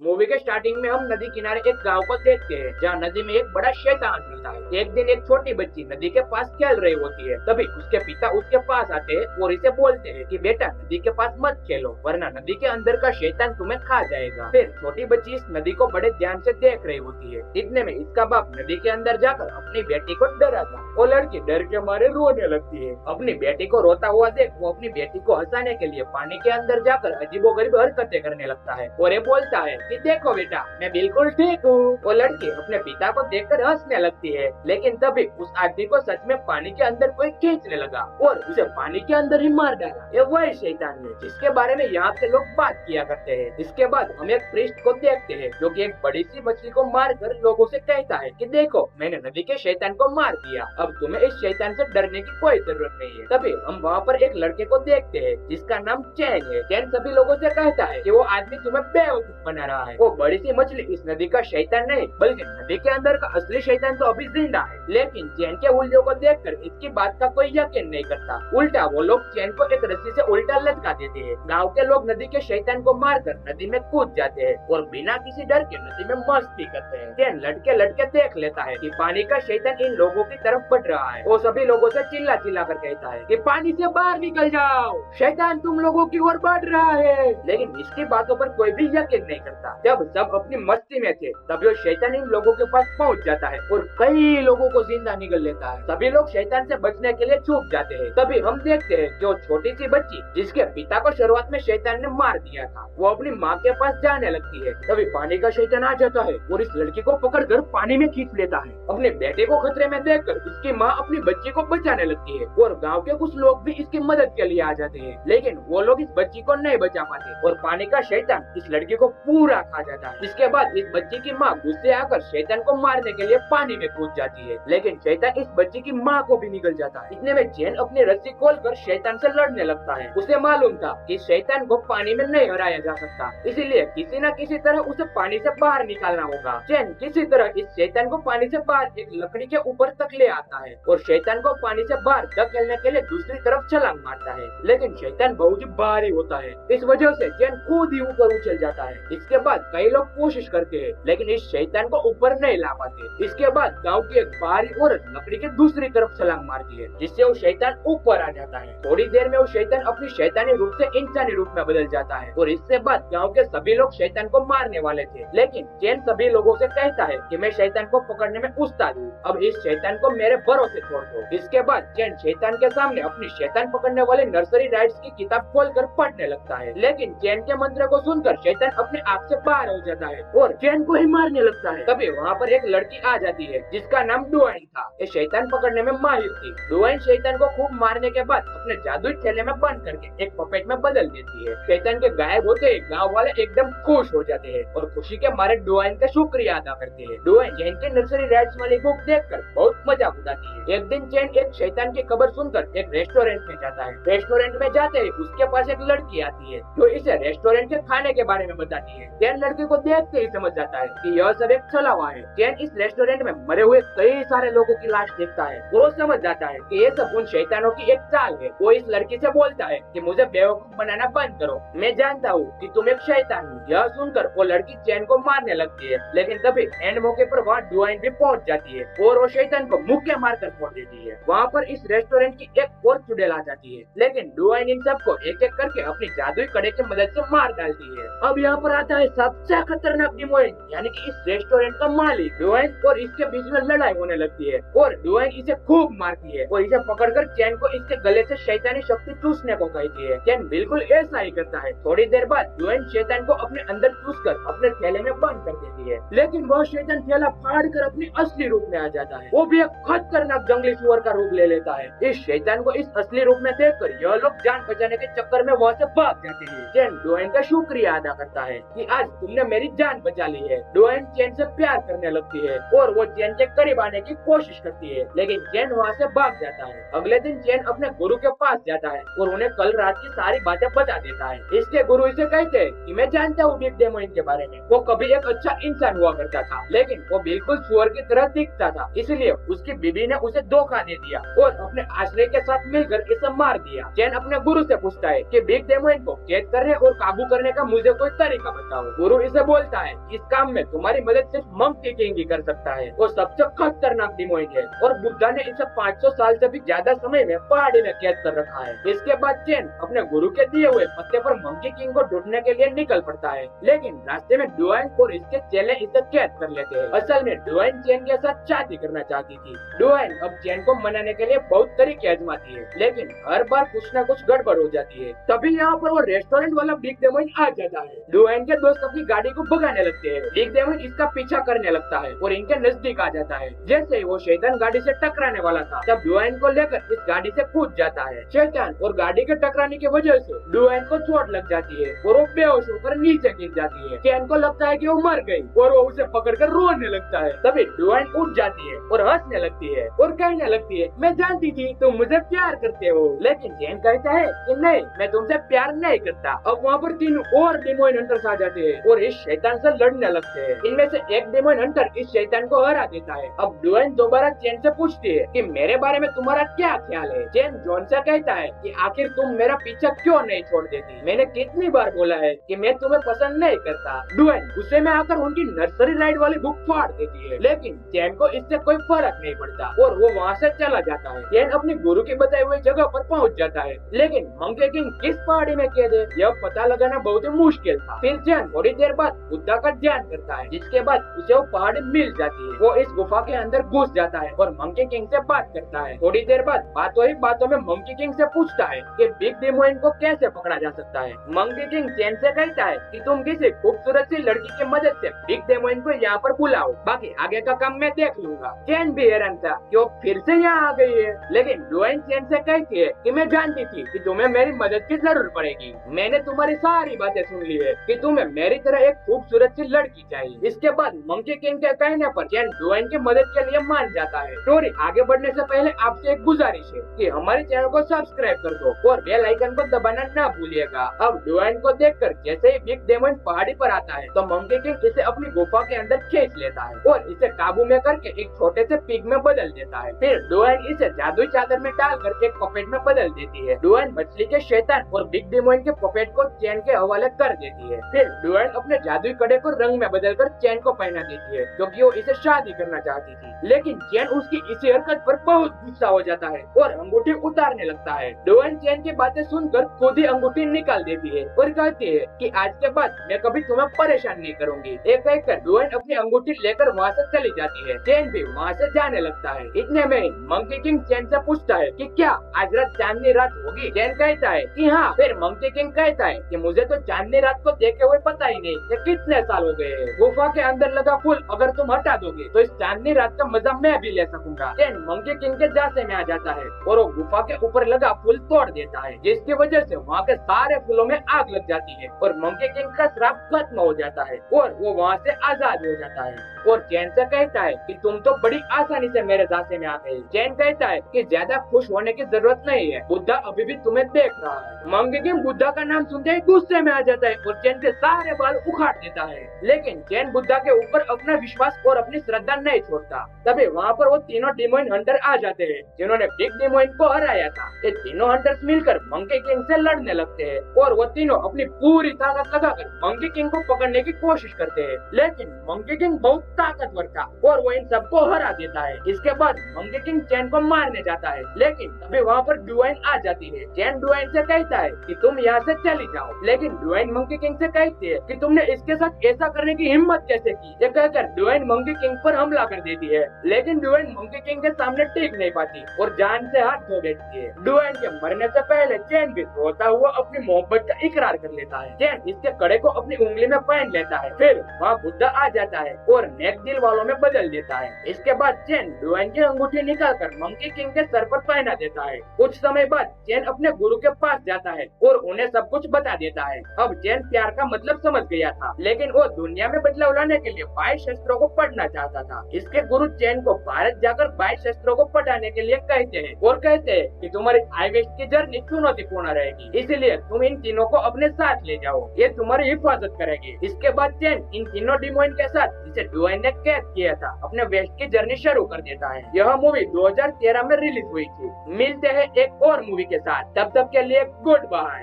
Movie के starting में हम नदी किनारे एक गांव को देखते हैं जहाँ नदी में एक बड़ा शैतान रहता है। एक दिन एक छोटी बच्ची नदी के पास खेल रही होती है, तभी उसके पिता उसके पास आते हैं और इसे बोलते हैं कि बेटा नदी के पास मत खेलो वरना नदी के अंदर का शैतान तुम्हें खा जाएगा। फिर छोटी बच्ची इस नदी को बड़े ध्यान से देख रही होती है। इतने में इसका बाप नदी के अंदर जाकर अपनी बेटी को डराता। वो लड़की डर के मारे रोने लगती है। अपनी बेटी को रोता हुआ देख वो अपनी बेटी को हंसाने के लिए पानी के अंदर जाकर अजीबोगरीब हरकतें करने लगता है और ये बोलता है कि देखो बेटा मैं बिल्कुल ठीक हूँ। वो लड़की अपने पिता को देखकर हंसने लगती है, लेकिन तभी उस आदमी को सच में पानी के अंदर कोई खींचने लगा और उसे पानी के अंदर ही मार डाला। ये वही शैतान है जिसके बारे में यहाँ के लोग बात किया करते हैं। इसके बाद हम एक प्रीस्ट को देखते हैं जो कि एक बड़ी सी मछली को मारकर लोगों से कहता है कि देखो मैंने नदी के शैतान को मार दिया, अब तुम्हें इस शैतान से डरने की कोई जरूरत नहीं है। तभी हम वहाँ पर एक लड़के को देखते हैं जिसका नाम चैन है। चैन सभी लोगों से कहता है कि वो आदमी तुम्हें बेवकूफ बना रहा है। वो बड़ी सी मछली इस नदी का शैतान नहीं बल्कि नदी के अंदर का असली शैतान तो अभी जिंदा है। लेकिन चैन के उल्टियों को देखकर इसकी बात का कोई यकीन नहीं करता। उल्टा वो लोग चैन को एक रस्सी से उल्टा लटका देते हैं। गाँव के लोग नदी के शैतान को मारकर नदी में कूद जाते हैं और बिना किसी डर के नदी में मस्ती करते हैं। चैन लटके लटके देख लेता है कि पानी का शैतान इन लोगों की तरफ बढ़ रहा है। वो सभी लोगों से चिल्ला चिल्ला कर कहता है कि पानी से बाहर निकल जाओ, शैतान तुम लोगों की ओर बढ़ रहा है। लेकिन इसकी बातों पर कोई भी यकीन नहीं करता। जब सब अपनी मस्ती में थे तभी वो शैतान इन लोगों के पास पहुंच जाता है और कई लोगों को जिंदा निगल लेता है। सभी लोग शैतान से बचने के लिए छुप जाते हैं। तभी हम देखते हैं जो छोटी सी बच्ची जिसके पिता को शुरुआत में शैतान ने मार दिया था वो अपनी माँ के पास जाने लगती है। तभी पानी का शैतान आ जाता है और इस लड़की को पकड़कर पानी में खींच लेता है। अपने बेटे को खतरे में देखकर इसकी माँ अपनी बच्ची को बचाने लगती है और गाँव के कुछ लोग भी इसकी मदद के लिए आ जाते हैं, लेकिन वो लोग इस बच्ची को नहीं बचा पाते और पानी का शैतान इस लड़की को पूरा खा जाता है। इसके बाद इस बच्ची की माँ गुस्से आकर शैतान को मारने के लिए पानी में कूद जाती है, लेकिन शैतान इस बच्ची की माँ को भी निगल जाता है। इतने में चैन अपनी रस्सी खोलकर शैतान से लड़ने लगता है। उसे मालूम था कि शैतान को पानी में नहीं हराया जा सकता, इसीलिए किसी न किसी तरह उसे पानी से बाहर निकालना होगा। चैन किसी तरह इस शैतान को पानी से बाहर एक लकड़ी के ऊपर तक ले आता है और शैतान को पानी से बाहर धकेलने के लिए दूसरी तरफ छलांग मारता है, लेकिन शैतान बहुत ही भारी होता है। इस वजह से चैन खुद ही ऊपर उछल जाता है। इसके बाद कई लोग कोशिश करते हैं लेकिन इस शैतान को ऊपर नहीं ला पाते। इसके बाद गांव की एक बाहरी औरत लकड़ी के दूसरी तरफ छलांग मारती है जिससे वो शैतान ऊपर आ जाता है। थोड़ी देर में वो शैतान अपनी शैतानी रूप से इंसानी रूप में बदल जाता है और इससे बाद गांव के सभी लोग शैतान को मारने वाले थे, लेकिन चैन सभी लोगों से कहता है कि मैं शैतान को पकड़ने में उस्ताद हूँ, अब इस शैतान को मेरे भरोसे छोड़ दो। इसके बाद चैन शैतान के सामने अपनी शैतान पकड़ने वाले नर्सरी राइड्स की किताब खोलकर पढ़ने लगता है, लेकिन चैन के मंत्र को सुनकर शैतान अपने आप से बाहर हो जाता है और चैन को ही मारने लगता है। तभी वहाँ पर एक लड़की आ जाती है जिसका नाम डुआइन था। ये शैतान पकड़ने में माहिर थी। डुआइन शैतान को खूब मारने के बाद अपने जादुई थैले में बंद करके एक पपेट में बदल देती है। शैतान के गायब होते ही गाँव वाले एकदम खुश हो जाते हैं और खुशी के मारे डुआइन का शुक्रिया अदा करते हैं। डुआइन चैन के नर्सरी राइड्स वाली बुक देखकर बहुत मजाक उड़ाती है। एक दिन चैन एक शैतान की खबर सुनकर एक रेस्टोरेंट में जाता है। रेस्टोरेंट में जाते ही उसके पास एक लड़की आती है जो इसे रेस्टोरेंट के खाने के बारे में बताती है। चैन लड़की को देखते ही समझ जाता है कि यह सब एक छला हुआ है। चैन इस रेस्टोरेंट में मरे हुए कई सारे लोगों की लाश देखता है। वो समझ जाता है कि ये सब उन शैतानों की एक चाल है। वो इस लड़की से बोलता है कि मुझे बेवकूफ बनाना बंद करो, मैं जानता हूँ कि तुम एक शैतान हो। यह सुनकर वो लड़की चैन को मारने लगती है, लेकिन तभी एंड मौके पर वहाँ डुआइन भी पहुँच जाती है और वो शैतान को मुक्के मारकर फोड़ देती है। वहाँ पर इस रेस्टोरेंट की एक और चुड़ैल आ जाती है, लेकिन डुआइन इन सबको एक एक करके अपनी जादुई कड़े की मदद से मार डालती है। अब यहाँ पर आता है सबसे खतरनाक डिमोइन, यानी कि इस रेस्टोरेंट का मालिक। डुआइन और इसके बीच में लड़ाई होने लगती है और डुआइन इसे खूब मारती है और इसे पकड़कर चैन को इसके गले से शैतानी शक्ति चूसने को कहती है। चैन बिल्कुल ऐसा ही करता है। थोड़ी देर बाद डुआइन शैतान को अपने अंदर चूसकर अपने थैले में बंद कर देती है, लेकिन वह शैतान थैला फाड़कर अपनी असली रूप में आ जाता है। वो भी एक खतरनाक जंगली सुअर का रूप ले लेता है। इस शैतान को इस असली रूप में देखकर यह लोग जान बचाने के चक्कर में वहाँ से भाग जाते हैं। चैन डुआइन का शुक्रिया अदा करता है कि आज तुमने मेरी जान बचा ली है। डुआइन चैन से प्यार करने लगती है और वो चैन के करीब आने की कोशिश करती है, लेकिन चैन वहाँ से भाग जाता है। अगले दिन चैन अपने गुरु के पास जाता है और उन्हें कल रात की सारी बातें बता देता है। इसके गुरु इसे कहते हैं कि मैं जानता हूँ बिग डेमोइन के बारे में। वो कभी एक अच्छा इंसान हुआ करता था, लेकिन वो बिल्कुल सुअर की तरह दिखता था, इसलिए उसकी बीबी ने उसे धोखा दे दिया और अपने आश्रय के साथ मिलकर इसे मार दिया। चैन अपने गुरु से पूछता है कि बिग डेमोइन को कैद करने और काबू करने का मुझे कोई तरीका बताओ। गुरु गुरु इसे बोलता है इस काम में तुम्हारी मदद सिर्फ मंकी किंग ही कर सकता है, वो सबसे खतरनाक डिमोइन है और बुद्धा ने इसे 500 साल से भी ज्यादा समय में पहाड़ी में कैद कर रखा है। इसके बाद चेन अपने गुरु के दिए हुए पत्ते पर मंकी किंग को ढूंढने के लिए निकल पड़ता है, लेकिन रास्ते में डुआन और इसके चेले इसे कैद कर लेते हैं। असल में डुआन चेन के साथ शादी करना चाहती थी। डुआन अब चेन को मनाने के लिए बहुत तरीके आजमाती है, लेकिन हर बार कुछ न कुछ गड़बड़ हो जाती है। तभी यहाँ पर वो रेस्टोरेंट वाला बिग डेमन आ जाता है। डुआन के दोस्त अपनी गाड़ी को भगाने लगते हैं। बिग डेमन इसका पीछा करने लगता है और इनके नजदीक आ जाता है। जैसे ही वो शैतान गाड़ी से टकराने वाला था, तब डुआन को लेकर इस गाड़ी से कूद जाता है। शैतान और गाड़ी के टकराने की वजह से डुआन को चोट लग जाती है और वो बेहोश होकर नीचे गिर जाती है। चैन को लगता है कि वो मर गई और वो उसे पकड़कर रोने लगता है। तभी डुआन उठ जाती है और हंसने लगती है और कहने लगती है मैं जानती थी तुम मुझे प्यार करते हो। लेकिन चैन कहता है कि नहीं, मैं तुमसे प्यार नहीं करता। अब वहाँ पर 3 और डेमोन हंटर्स आ जाते हैं और इस शैतान से लड़ने लगते हैं। इनमें से एक डेमोन हंटर इस शैतान को हरा देता है। अब डुआन दोबारा चैन से पूछती है कि मेरे बारे में तुम्हारा क्या ख्याल है। चैन जॉन से कहता है कि आखिर तुम मेरा पीछा क्यों नहीं छोड़ देती, मैंने कितनी बार बोला है कि मैं तुम्हें पसंद नहीं करता। डुआन गुस्से में आकर उनकी नर्सरी राइड वाली बुक फाड़ देती है, लेकिन चैन को इससे कोई फर्क नहीं पड़ता और वो वहाँ से चला जाता है। चैन अपनी गुरु की बताई हुई जगह पर पहुँच जाता है, लेकिन मंकी किंग किस पहाड़ी में कैद है यह पता लगाना बहुत ही मुश्किल था। फिर चैन थोड़ी देर बाद बुद्धा का ध्यान करता है, जिसके बाद उसे वो पहाड़ी मिल जाती है। वो इस गुफा के अंदर घुस जाता है और मंकी किंग से बात करता है। थोड़ी देर बाद बातों ही बातों में मंकी किंग से पूछता है कि बिग डेमोन को कैसे पकड़ा जा सकता है। मंकी किंग चैन से कहता है कि तुम किसी खूबसूरत सी लड़की की मदद से बिग डेमोन को यहाँ पर बुलाओ, बाकी आगे का काम मैं देख लूंगा। चैन भी हैरान था कि वो फिर से यहाँ आ गई है, लेकिन डुआन चैन से कहती है कि मैं जानती थी कि तुम्हें मेरी मदद की जरूरत पड़ेगी। मैंने तुम्हारी सारी बातें सुन ली है कि तुम्हें मेरी तरह एक खूबसूरत सी लड़की चाहिए। इसके बाद मंकी किंग के कहने पर चैन डुआन की मदद के लिए मान जाता है। स्टोरी आगे बढ़ने से पहले आपसे एक गुजारिश है कि हमारे चैनल को सब्सक्राइब कर दो और बेल आइकन को दबाना ना भूलिएगा। अब डुआन को देखकर जैसे ही बिग डेमन पहाड़ी पर आता है, तो मंकी किंग इसे अपनी गुफा के अंदर खींच लेता है और इसे काबू में करके एक छोटे से पिग में बदल देता है। फिर डुआन इसे जादुई चादर में डालकर एक पपेट में बदल देती है। डुआन मछली के शैतान और बिग डेमन के पपेट को चैन के हवाले कर देती है। फिर डुआन अपने जादुई कड़े को रंग में बदलकर चैन को पहना देती है, क्योंकि वो इसे शादी करना चाहती थी। लेकिन चैन उसकी इसी हरकत पर बहुत गुस्सा हो जाता है और अंगूठी उतारने लगता है। डुआन चैन की बातें सुनकर खुद ही अंगूठी निकाल देती है और कहती है कि आज के बाद मैं कभी तुम्हें परेशान नहीं करूंगी। एक कहकर डुआन अपनी अंगूठी लेकर वहाँ से चली जाती है। चैन भी वहाँ से जाने लगता है। इतने में मंकी किंग चैन से पूछता है कि क्या आज रात चांदनी रात होगी। चैन कहता है कि हाँ। फिर मंकी किंग कहता है कि मुझे तो चांदनी रात को देखे हुए पता ही नहीं कि कितने साल हो गए हैं। गुफा के अंदर लगा फूल अगर तुम हटा दोगे तो इस चांदनी रात का मजा मैं भी ले सकूंगा। चैन मंकी किंग के जासे में आ जाता है और वो गुफा के ऊपर लगा फूल तोड़ देता है, जिसकी वजह से वहाँ के सारे फूलों में आग लग जाती है और मंकी किंग का श्राप खत्म हो जाता है और वो वहाँ से आजाद हो जाता है। और चैन से कहता है कि तुम तो बड़ी आसानी से मेरे जासे में आ गए। चैन कहता है कि ज्यादा खुश होने की जरूरत नहीं है, बुद्धा अभी भी तुम्हें देख रहा है। मंकी किंग बुद्धा का नाम सुनते ही गुस्से में आ जाता है और चैन के सारे बाल उखाड़ देता है। लेकिन चैन बुद्धा के ऊपर अपना विश्वास और अपनी श्रद्धा नहीं छोड़ता। तभी वहाँ पर वो तीनों डेमोन हंटर आ जाते हैं जिन्होंने बिग डेमोन को हराया था। ये तीनों हंटर्स मिलकर मंकी किंग से लड़ने लगते हैं और वो तीनों अपनी पूरी ताकत लगाकर मंकी किंग को पकड़ने की कोशिश करते हैं, लेकिन मंकी किंग बहुत ताकतवर था और वो इन सबको हरा देता है। इसके बाद मंकी किंग चैन को मारने जाता है, लेकिन तभी वहाँ पर डुआन आ जाती है। चैन डुआन से कहता है कि तुम यहाँ से चली जाओ, लेकिन डुआन मंकी किंग से कहती है कि तुमने इसके साथ ऐसा करने की हिम्मत कैसे की। ये कहकर डुआन मंकी किंग पर हमला कर देती है, लेकिन डुआन मंकी किंग के सामने टिक नहीं पाती और जान से हाथ धो देती है। डुआन के मरने से पहले चैन भी रोता हुआ अपनी मोहब्बत का इकरार कर लेता है। चैन इसके कड़े को अपनी उंगली में पहन लेता है। फिर वहाँ बुद्धा आ जाता है और नेक दिल वालों में बदल देता है। इसके बाद चैन डुआन की अंगूठी निकालकर मंकी किंग के सर पर पहना देता है। कुछ समय बाद चैन अपने गुरु के पास जाता है और उन्हें सब कुछ बता देता है। अब चैन प्यार का मतलब समझ गया था, लेकिन वो दुनिया में बदलाव लाने के लिए 22 शस्त्रों को पढ़ना चाहता था। इसके गुरु चैन को भारत जाकर 22 शस्त्रों को पढ़ाने के लिए कहते हैं और कहते हैं कि तुम्हारी आई वेस्ट की जर्नी चुनौतीपूर्ण रहेगी, इसलिए तुम इन तीनों को अपने साथ ले जाओ, ये तुम्हारी हिफाजत करेगी। इसके बाद चैन इन तीनों डिमोन के साथ जिसे डुआन ने कैद किया था अपने वेस्ट की जर्नी शुरू कर देता है। यह मूवी 2013 में रिलीज हुई थी। मिलते हैं एक और मूवी के साथ, तब तक के लिए गुड बाय।